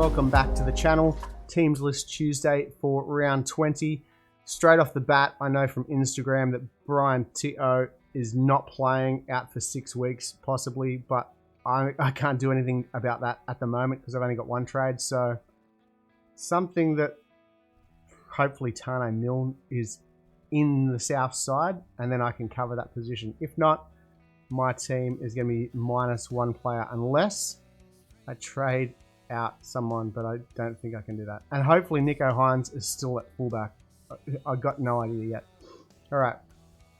welcome back to the channel. Teams list Tuesday for round 20. Straight off the bat, I know from Instagram that Brian T.O. is not playing, out for 6 weeks possibly, but I can't do anything about that at the moment because I've only got one trade. So something that hopefully Tane Milne is in the south side and then I can cover that position. If not, my team is going to be -1 player unless I trade out someone, but I don't think I can do that. And hopefully Nico Hines is still at fullback. I got no idea yet. All right,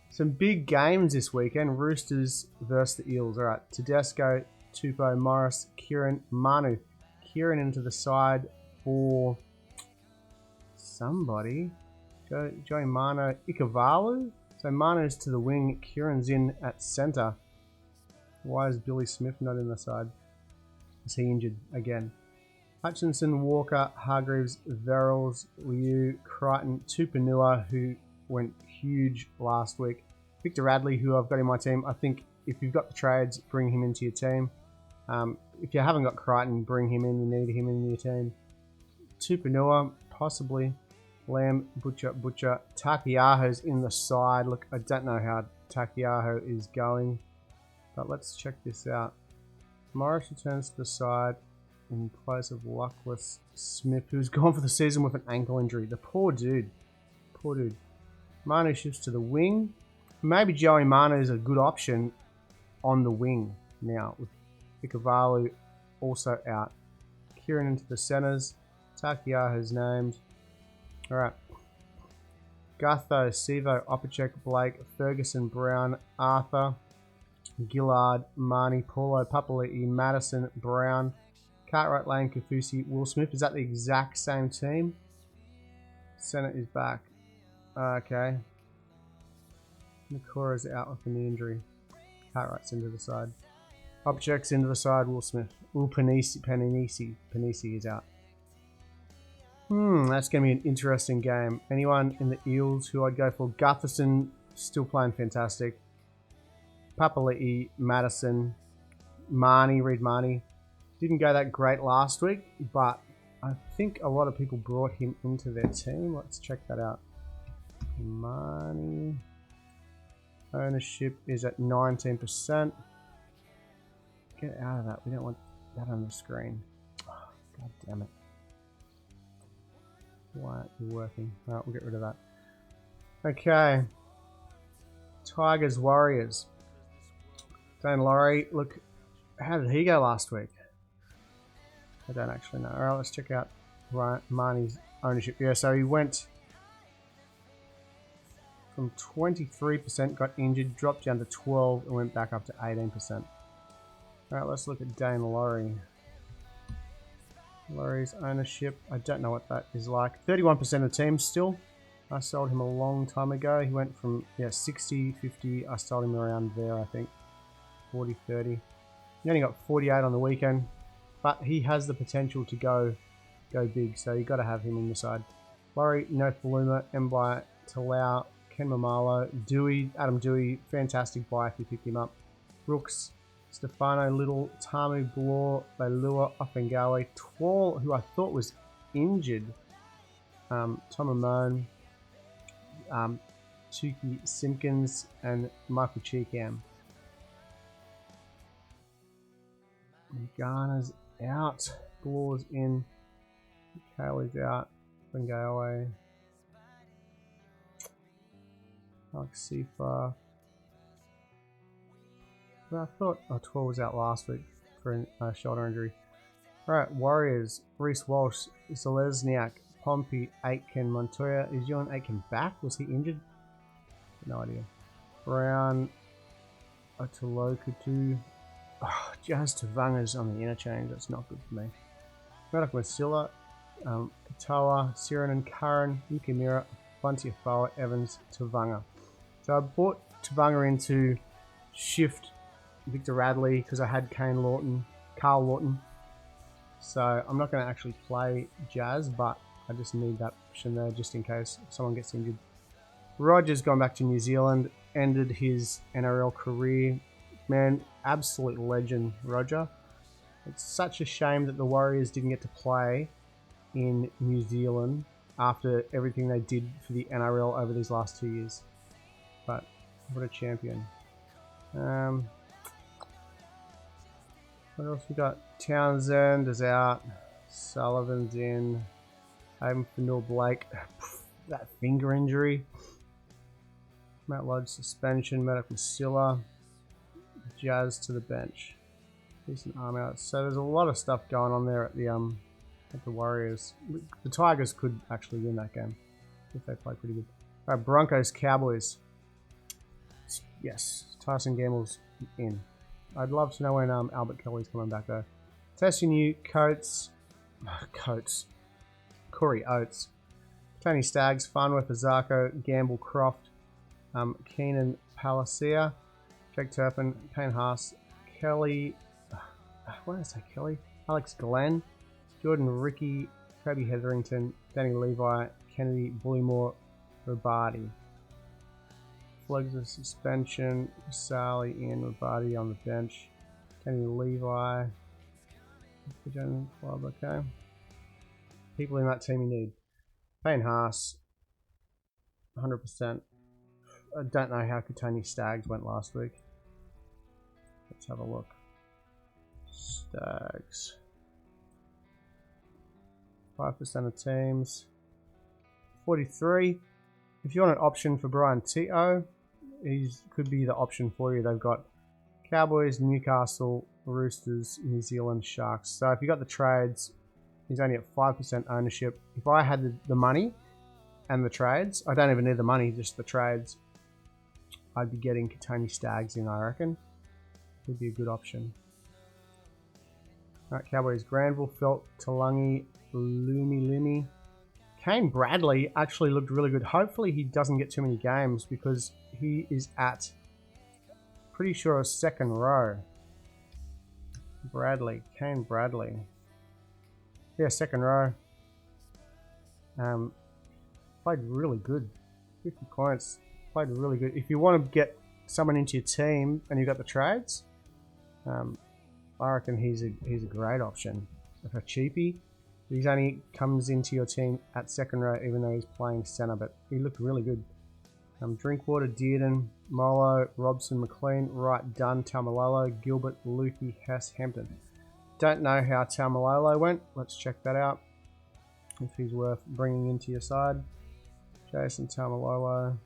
some big games this weekend. Roosters versus the Eels. All right, Tedesco, Tupou, Morris, Kieran, Manu. Kieran into the side for somebody. Joey Mano, Ikavalu. So Mano's to the wing, Kieran's in at centre. Why is Billy Smith not in the side? Is he injured again? Hutchinson, Walker, Hargreaves, Verrills, Liu, Crichton, Tupanua, who went huge last week. Victor Radley, who I've got in my team. I think if you've got the trades, bring him into your team. If you haven't got Crichton, bring him in. You need him in your team. Tupanua, possibly. Lamb, Butcher. Takiaho's in the side. Look, I don't know how Takiaho is going, but let's check this out. Morris returns to the side in place of luckless Smith, who's gone for the season with an ankle injury. The poor dude. Poor dude. Manu shifts to the wing. Maybe Joey Manu is a good option on the wing now, with Ikavalu also out. Kieran into the centres. Takiaho's named. Alright. Gutho, Sivo, Opacek, Blake, Ferguson, Brown, Arthur, Gillard, Marnie, Paulo, Papali'i, Madison, Brown, Cartwright, Lane, Kafusi, Will Smith. Is that the exact same team? Senate is back. Okay. Nakura's out with a knee injury. Cartwright's into the side. Opacek's into the side, Will Smith. Panisi is out. That's going to be an interesting game. Anyone in the Eels who I'd go for? Gutherson, still playing fantastic. Papali'i, Madison, Reed Marnie. Didn't go that great last week, but I think a lot of people brought him into their team. Let's check that out. Marnie. Ownership is at 19%. Get out of that. We don't want that on the screen. Oh, God damn it. Why aren't you working? Alright, we'll get rid of that. Okay. Tigers, Warriors. Dane Laurie, look, how did he go last week? I don't actually know. Alright, let's check out Marnie's ownership. Yeah, so he went from 23%, got injured, dropped down to 12, and went back up to 18%. Alright, let's look at Dane Laurie. Laurie's ownership, I don't know what that is like. 31% of teams still. I sold him a long time ago. He went from 60, 50. I sold him around there, I think. 40, 30. He only got 48 on the weekend, but he has the potential to go big, so you got to have him in the side. Laurie, Nofaluma, Mbai, Talau, Ken Mamalo, Dewey, Adam Dewey, fantastic buy if you picked him up. Brooks, Stefano Little, Tamu Blore, Leilua, Offengawe, Twal, who I thought was injured, Tom Amone, Chuki Simpkins, and Michael Cheekham. Garner's out, Blore's in, Kaylee's out, Offengawe, Alex Seafar. I thought 12 was out last week for a shoulder injury. Alright, Warriors, Reece Walsh, Zelezniak, Pompey, Aitken, Montoya. Is John Aitken back? Was he injured? No idea. Brown, Otolokutu. Oh, Jazz Tavanga's on the interchange. That's not good for me. Murdoch Masilla, Katoa, Sirenan, Curran, Yukimura, Buntiafoa, Evans, Tavanga. So I bought Tavanga into shift Victor Radley because I had Carl Lawton. So I'm not going to actually play Jazz, but I just need that option there just in case someone gets injured. Roger's gone back to New Zealand, ended his NRL career. Man, absolute legend, Roger. It's such a shame that the Warriors didn't get to play in New Zealand after everything they did for the NRL over these last 2 years. But what a champion. What else we got? Townsend is out. Sullivan's in. Aim for Neil Blake. That finger injury. Matt Lodge suspension. Medical Silla. Jazz to the bench. Decent arm out. So there's a lot of stuff going on there at the Warriors. The Tigers could actually win that game if they play pretty good. All right, Broncos Cowboys. Yes, Tyson Gamble's in. I'd love to know when Albert Kelly's coming back though. Tessinu, Coates, Corey Oates, Tony Staggs, Farnworth Azarko, Gamble Croft, Keenan Palacia, Jake Turpin, Payne Haas, Kelly, what did I say, Kelly? Alex Glenn, Jordan Ricky, Kobe Hetherington, Danny Levi, Kennedy Bullymore, Rabadi. Flags of suspension, Sally in, Rabadi on the bench, Danny Levi, okay. People in that team you need. Payne Haas, 100%. I don't know how Tony Staggs went last week. Let's have a look. Staggs. 5% of teams. 43. If you want an option for Brian T.O., he could be the option for you. They've got Cowboys, Newcastle, Roosters, New Zealand, Sharks. So if you got the trades, he's only at 5% ownership. If I had the money and the trades, I don't even need the money, just the trades, I'd be getting Tony Staggs in, I reckon. Would be a good option. Alright, Cowboys, Granville, Felt, Talangi, Lumi. Kane Bradley actually looked really good. Hopefully he doesn't get too many games because he is at, pretty sure, a second row. Bradley, Kane Bradley. Yeah, second row. Played really good. 50 points. Played really good. If you want to get someone into your team and you've got the trades, I reckon he's a great option. If a cheapie, he only comes into your team at second row even though he's playing centre, but he looked really good. Drinkwater, Dearden, Molo, Robson, McLean, Wright, Dunn, Taumalolo, Gilbert, Lukey, Hess, Hampton. Don't know how Taumalolo went. Let's check that out. If he's worth bringing into your side. Jason Taumalolo.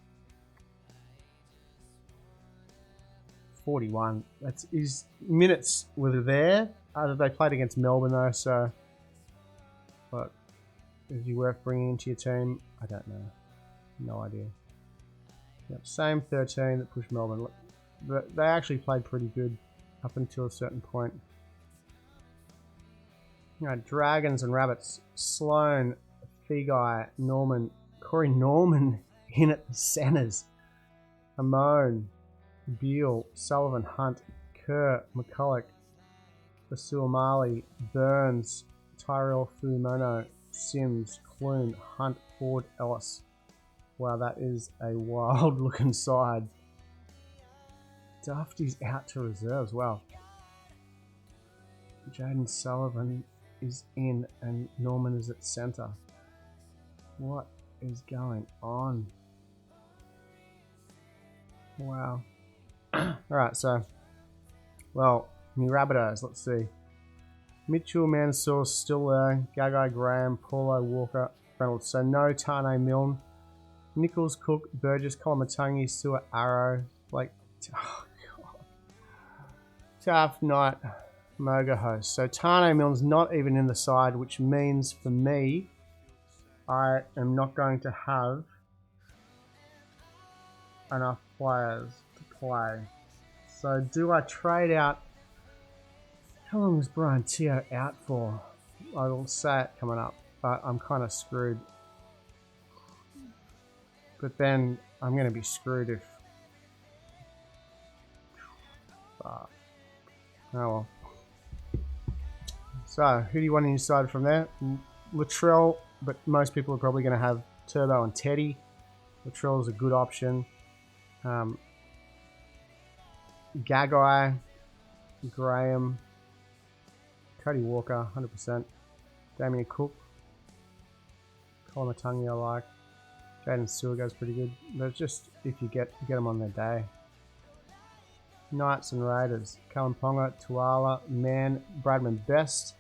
41. That's his minutes were there. They played against Melbourne though, so. But is he worth bringing into your team? I don't know. No idea. Yep, same 13 that pushed Melbourne. They actually played pretty good up until a certain point. Dragons and Rabbits. Sloan, Feguy, Norman, Corey Norman in at the centres. Amon, Beale, Sullivan, Hunt, Kerr, McCulloch, Basuamali, Burns, Tyrell Fumono, Sims, Clune, Hunt, Ford, Ellis. Wow, that is a wild looking side. Dufty's out to reserves. Wow. Jaden Sullivan is in and Norman is at centre. What is going on? Wow. Alright, so, well, new Rabbitohs, let's see. Mitchell, Mansour still there. Gagai, Graham, Paulo, Walker, Reynolds. So no Tane Milne. Nichols, Cook, Burgess, Kolomatangi, Stewart, Arrow, Blake, oh God. Taft, Knight, Moga, Host. So Tane Milne's not even in the side, which means for me, I am not going to have enough players to play. So do I trade out? How long is Brian Teo out for? I will say it coming up, but I'm kind of screwed. But then I'm going to be screwed if... Oh well. So, who do you want inside from there? Latrell, but most people are probably going to have Turbo and Teddy. Latrell is a good option. Gagai, Graham, Cody Walker, 100%. Damien Cook. Colin Matangi I like. Jaden Stewart goes pretty good. But just if you get them on their day. Knights and Raiders. Callum Ponga, Tuala, Mann, Bradman Best,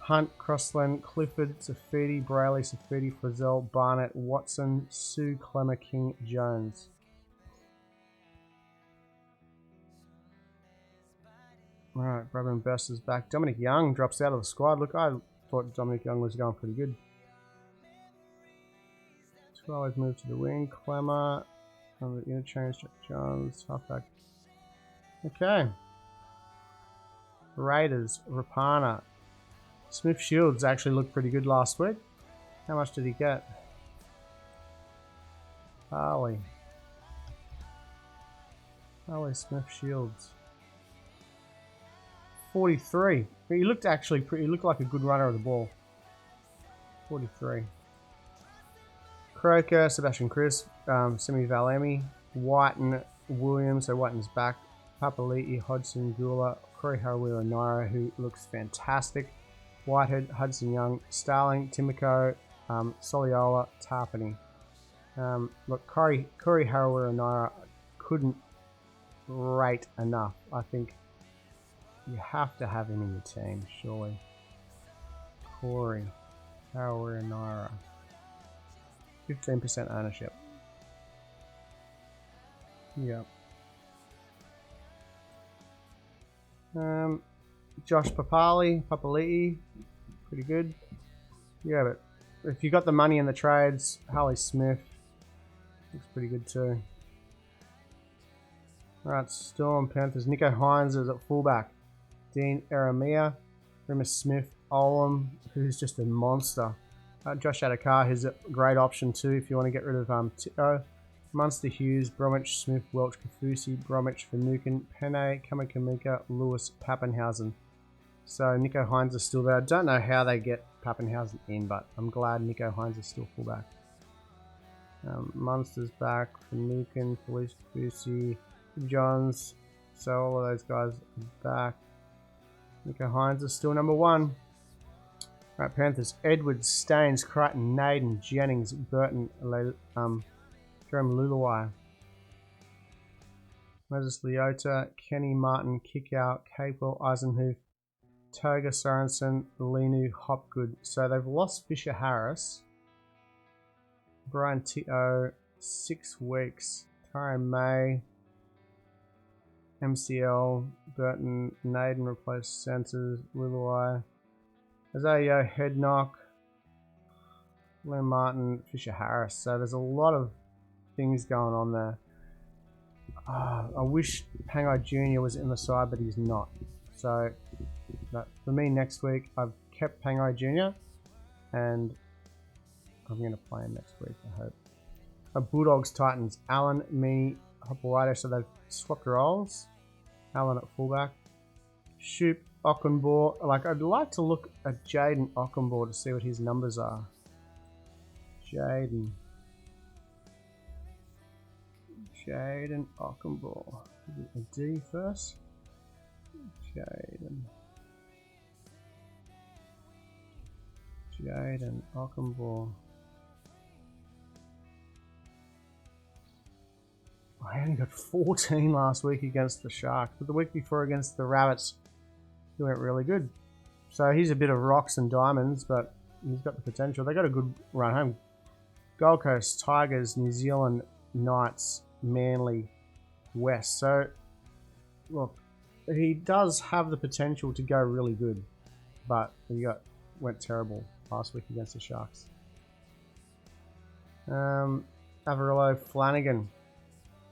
Hunt, Crossland, Clifford, Safidi, Brayley, Safidi, Frizzell, Barnett, Watson, Sue, Clemmer, King, Jones. Alright, Bradman Best is back. Dominic Young drops out of the squad. Look, I thought Dominic Young was going pretty good. Tuala's moved to the wing. Clemmer on the interchange. Jack Jones, halfback. Okay. Raiders, Rapana. Smith Shields actually looked pretty good last week. How much did he get? Harley Smith Shields. 43. He looked actually pretty, he looked like a good runner of the ball. 43. Croker, Sebastian Chris, Simi Valemi, Whiten, Williams, so Whiten's back. Papali'i, Hodgson, Gula, Corey Harawira Naira, who looks fantastic. Whitehead, Hudson Young, Starling, Timoko, Soliola, Tarpany. Look, Corey Harawira Naira couldn't rate enough. I think you have to have him in your team, surely. Corey Harawira Naira. 15% ownership. Yep. Josh Papali'i, pretty good. Yeah, but if you got the money in the trades, Harley Smith looks pretty good too. Alright, Storm Panthers. Nico Hines is at fullback. Dean Eremia, Remus Smith, Olam, who's just a monster. Josh Adakar, who's a great option too if you want to get rid of Tito. Munster Hughes, Bromwich Smith, Welch Kafusi, Bromwich Finucane, Penne, Kamakamika, Lewis, Pappenhausen. So Nico Hines is still there. I don't know how they get Pappenhausen in, but I'm glad Nico Hines is still fullback. Munster's back, Finucane, Felice Kafusi, Johns. So all of those guys are back. Nico Hines is still number one. Right, Panthers. Edwards, Staines, Crichton, Naden, Jennings, Burton, Jerome Luluwai. Moses Leota, Kenny Martin, Kickout, Capewell, Eisenhoof, Toga Sorensen, Linu, Hopgood. So they've lost Fisher Harris. Brian Tito, 6 weeks. Tyrone May, MCL, Burton, Naden replaced Centers, Luluwai. Isaiah Headnock, Liam Martin, Fisher Harris. So there's a lot of things going on there. I wish Pangai Jr. was in the side, but he's not. So for me next week, I've kept Pangai Jr. and I'm going to play him next week, I hope. Bulldogs, Titans, Allen, me, Hopawado. So they've swapped roles. Allen at fullback. Shoop, Ockenbaugh. Like, I'd like to look at Jaden Ockenbaugh to see what his numbers are. Jaden Ockenbaugh. A D first. Jaden Ockenbaugh. I only got 14 last week against the Sharks, but the week before against the Rabbits, he went really good. So he's a bit of rocks and diamonds, but he's got the potential. They got a good run home. Gold Coast, Tigers, New Zealand, Knights, Manly, West. So, look, he does have the potential to go really good, but he went terrible last week against the Sharks. Averillo, Flanagan.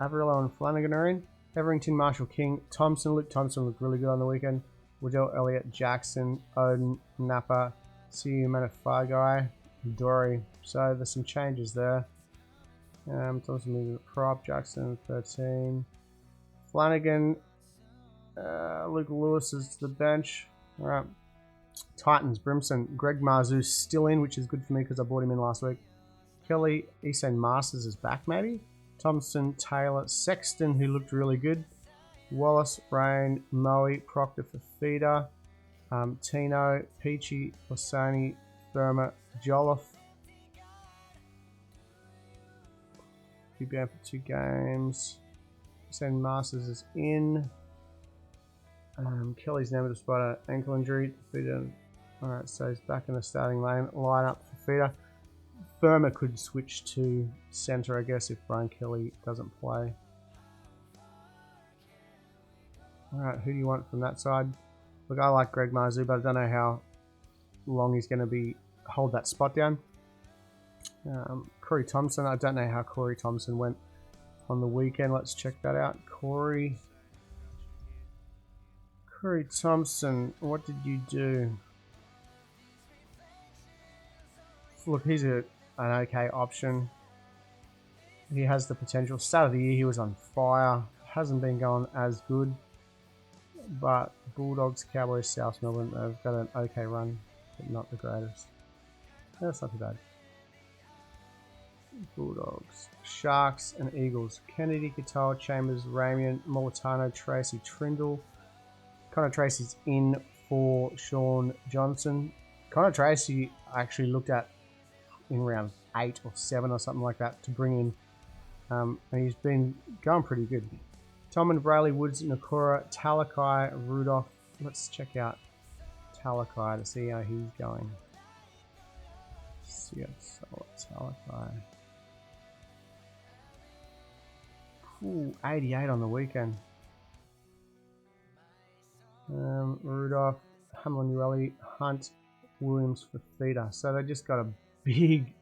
Averillo and Flanagan are in. Everington, Marshall King, Thompson. Luke Thompson looked really good on the weekend. Waddell Elliott, Jackson, Odin, Napa, CU Manifagai, Dory. So there's some changes there. Thompson moving prop, Jackson 13. Flanagan, Luke Lewis is to the bench. Alright. Titans, Brimson, Greg Marzu still in, which is good for me because I bought him in last week. Kelly, Esan Masters is back maybe. Thompson, Taylor, Sexton, who looked really good. Wallace, Rain, Moe, Proctor for feeder. Tino, Peachy, Lasoni, Therma, Jolliffe. Be down for 2 games. Send Masters is in. Kelly's never despite an ankle injury. Alright, so he's back in the starting lineup for feeder. Therma could switch to centre, I guess, if Brian Kelly doesn't play. Alright, who do you want from that side? Look, I like Greg Marzu, but I don't know how long he's going to hold that spot down. Corey Thompson, I don't know how Corey Thompson went on the weekend. Let's check that out. Corey Thompson, what did you do? Look, he's an okay option. He has the potential. Start of the year, he was on fire. Hasn't been going as good. But Bulldogs, Cowboys, South Melbourne, they've got an okay run, but not the greatest. That's not too bad. Bulldogs, Sharks and Eagles. Kennedy, Katoa, Chambers, Ramian, Molitano, Tracy, Trindle. Connor Tracy's in for Sean Johnson. Connor Tracy actually looked at in round 8 or 7 or something like that to bring in. And he's been going pretty good. Tom and Brayley, Woods, Nakora, Talakai, Rudolph. Let's check out Talakai to see how he's going. Talakai. Ooh, 88 on the weekend. Rudolph, Hamlin, Hunt, Williams for feeder. So they just got a big,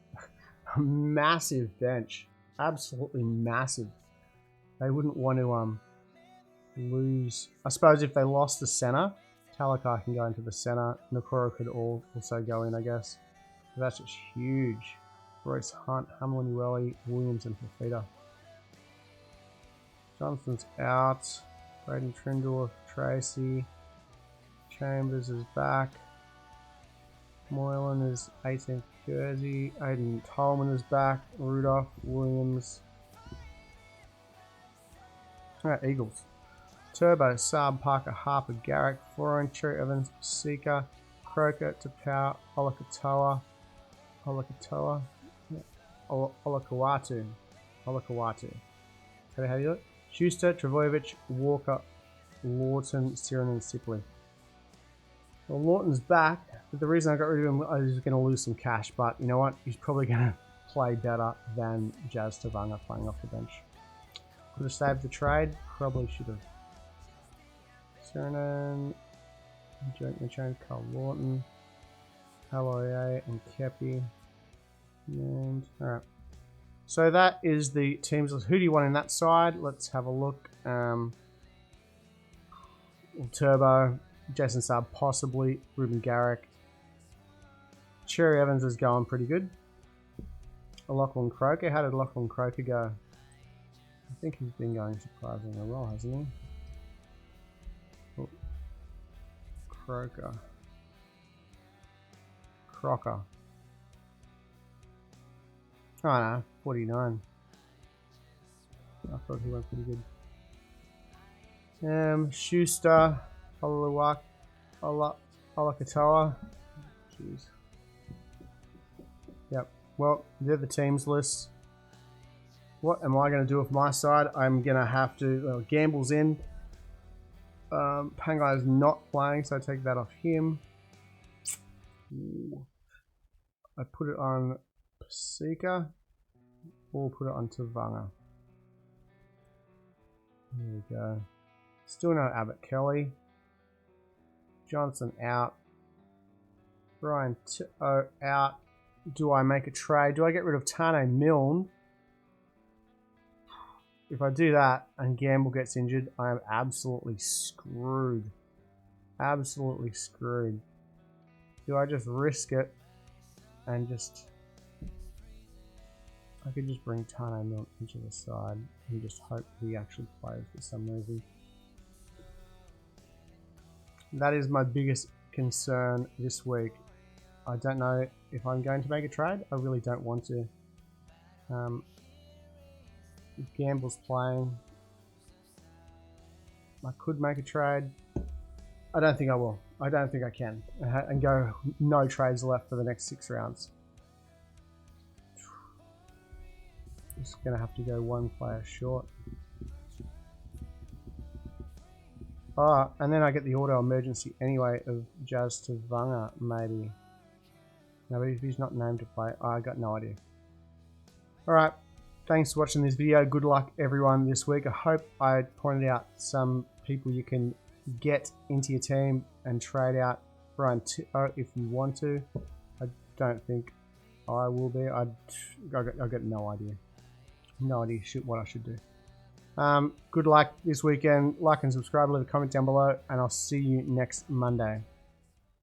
massive bench. Absolutely massive. They wouldn't want to lose. I suppose if they lost the center, Talakai can go into the center. Nakora could also go in, I guess. But that's just huge. Royce Hunt, Hamlin, Williams, and Fafita. Johnson's out. Braden Trindle, Tracy. Chambers is back. Moylan is 18th jersey. Aiden Tolman is back. Rudolph, Williams. Alright, Eagles. Turbo, Saab, Parker, Harper, Garrick, Foreign, Cherry Evans, Sika, Croker, Tapau, Olakatoa, Olakawatu. Is that how you do it? Schuster, Travojevic, Walker, Lawton, Siren, and Sipley. Well, Lawton's back, but the reason I got rid of him, I was going to lose some cash, but you know what? He's probably going to play better than Jazz Tavanga playing off the bench. Could have saved the trade, probably should have. Sirenan, jointly changed Carl Lawton, Aloye, and Kepi. And, alright. So that is the teams list. Who do you want in that side? Let's have a look. Turbo, Jason Saab, possibly. Ruben Garrick. Cherry Evans is going pretty good. Lachlan Croker. How did Lachlan Croker go? I think he's been going surprisingly well, hasn't he? Oh. Croker. Oh no, 49. I thought he went pretty good. Schuster, Olakatoa. Jeez. Yep. Well, they're the teams list. What am I going to do with my side? I'm going to have to... Gamble's in. Pangai is not playing, so I take that off him. Ooh. I put it on Pasika. Or put it on Tavanga. There we go. Still no Abbott Kelly. Johnson out. Brian out. Do I make a trade? Do I get rid of Tane Milne? If I do that and Gamble gets injured, I am absolutely screwed. Absolutely screwed. Do I just risk it and just... I could just bring Tane Milne into the side and just hope he actually plays for some reason. That is my biggest concern this week. I don't know if I'm going to make a trade. I really don't want to. Gamble's playing. I could make a trade. I don't think I will. I don't think I can. And go no trades left for the next 6 rounds. Just going to have to go 1 player short. Oh, and then I get the auto emergency anyway of Jazz Tavanga, maybe. No, but if he's not named to play, I got no idea. Alright, thanks for watching this video. Good luck everyone this week. I hope I pointed out some people you can get into your team and trade out Brian if you want to. I don't think I will be. I got no idea. No idea what I should do. Good luck this weekend. Like and subscribe, leave a comment down below, and I'll see you next Monday.